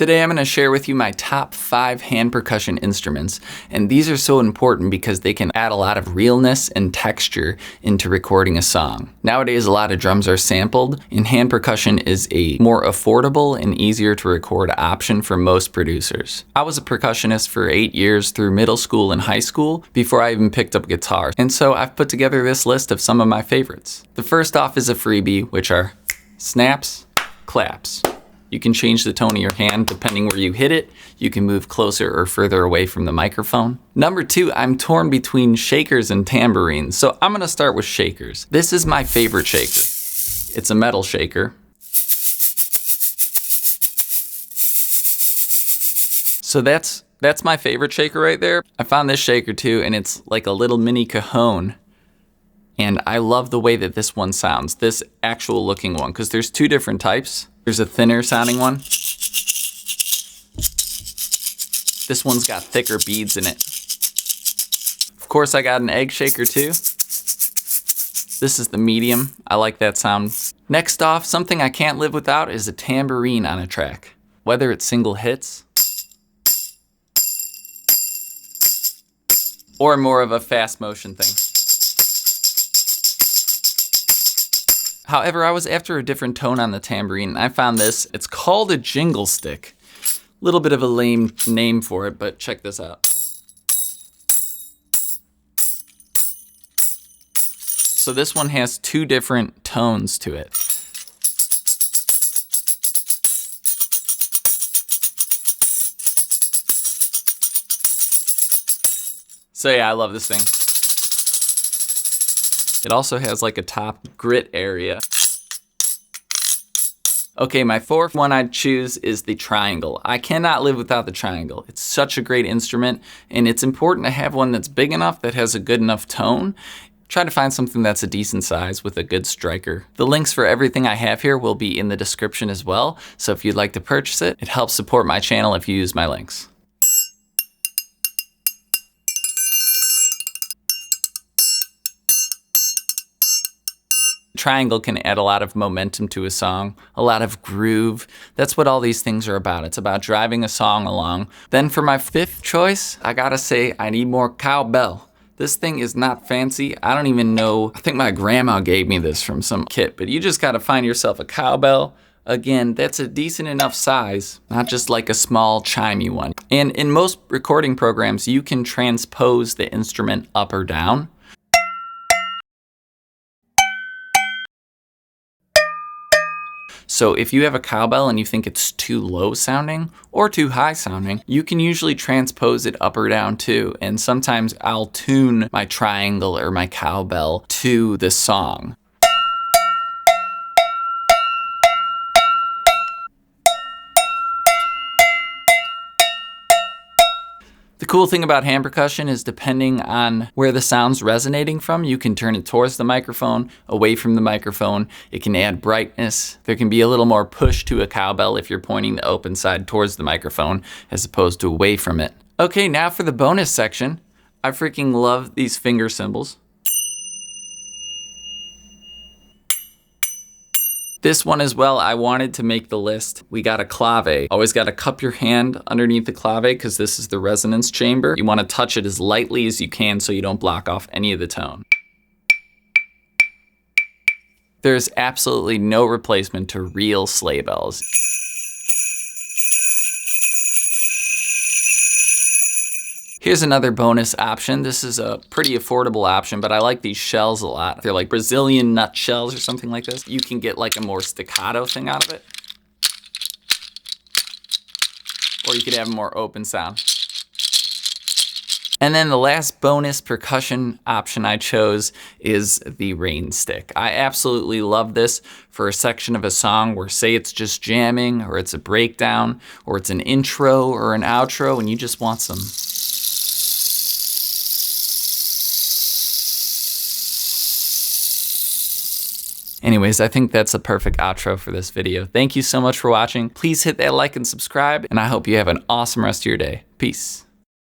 Today I'm going to share with you my top 5 hand percussion instruments, and these are so important because they can add a lot of realness and texture into recording a song. Nowadays a lot of drums are sampled, and hand percussion is a more affordable and easier to record option for most producers. I was a percussionist for 8 years through middle school and high school before I even picked up guitar, and so I've put together this list of some of my favorites. The first off is a freebie, which are snaps, claps. You can change the tone of your hand depending where you hit it. You can move closer or further away from the microphone. Number 2, I'm torn between shakers and tambourines, so I'm gonna start with shakers. This is my favorite shaker. It's a metal shaker. So that's my favorite shaker right there. I found this shaker too, and it's like a little mini cajon. And I love the way that this one sounds, this actual looking one, because there's 2 different types. There's a thinner sounding one. This one's got thicker beads in it. Of course, I got an egg shaker too. This is the medium. I like that sound. Next off, something I can't live without is a tambourine on a track. Whether it's single hits or more of a fast motion thing. However, I was after a different tone on the tambourine, and I found this. It's called a jingle stick. Little bit of a lame name for it, but check this out. So this one has 2 different tones to it. So yeah, I love this thing. It also has like a top grit area. Okay, my 4th one I'd choose is the triangle. I cannot live without the triangle. It's such a great instrument, and it's important to have one that's big enough, that has a good enough tone. Try to find something that's a decent size with a good striker. The links for everything I have here will be in the description as well, so if you'd like to purchase it, it helps support my channel if you use my links. Triangle can add a lot of momentum to a song, a lot of groove. That's what all these things are about. It's about driving a song along. Then for my 5th choice, I gotta say I need more cowbell. This thing is not fancy. I don't even know. I think my grandma gave me this from some kit, but you just gotta find yourself a cowbell. Again, that's a decent enough size, not just like a small chimey one. And in most recording programs, you can transpose the instrument up or down. So if you have a cowbell and you think it's too low sounding or too high sounding, you can usually transpose it up or down too. And sometimes I'll tune my triangle or my cowbell to the song. The cool thing about hand percussion is depending on where the sound's resonating from, you can turn it towards the microphone, away from the microphone. It can add brightness. There can be a little more push to a cowbell if you're pointing the open side towards the microphone as opposed to away from it. Okay, now for the bonus section. I freaking love these finger cymbals. This one as well, I wanted to make the list. We got a clave. Always gotta cup your hand underneath the clave because this is the resonance chamber. You wanna touch it as lightly as you can so you don't block off any of the tone. There's absolutely no replacement to real sleigh bells. Here's another bonus option. This is a pretty affordable option, but I like these shells a lot. They're like Brazilian nut shells or something like this. You can get like a more staccato thing out of it. Or you could have a more open sound. And then the last bonus percussion option I chose is the rain stick. I absolutely love this for a section of a song where, say it's just jamming, or it's a breakdown, or it's an intro or an outro, and you just want some Anyways, I think that's a perfect outro for this video. Thank you so much for watching. Please hit that like and subscribe, and I hope you have an awesome rest of your day. Peace.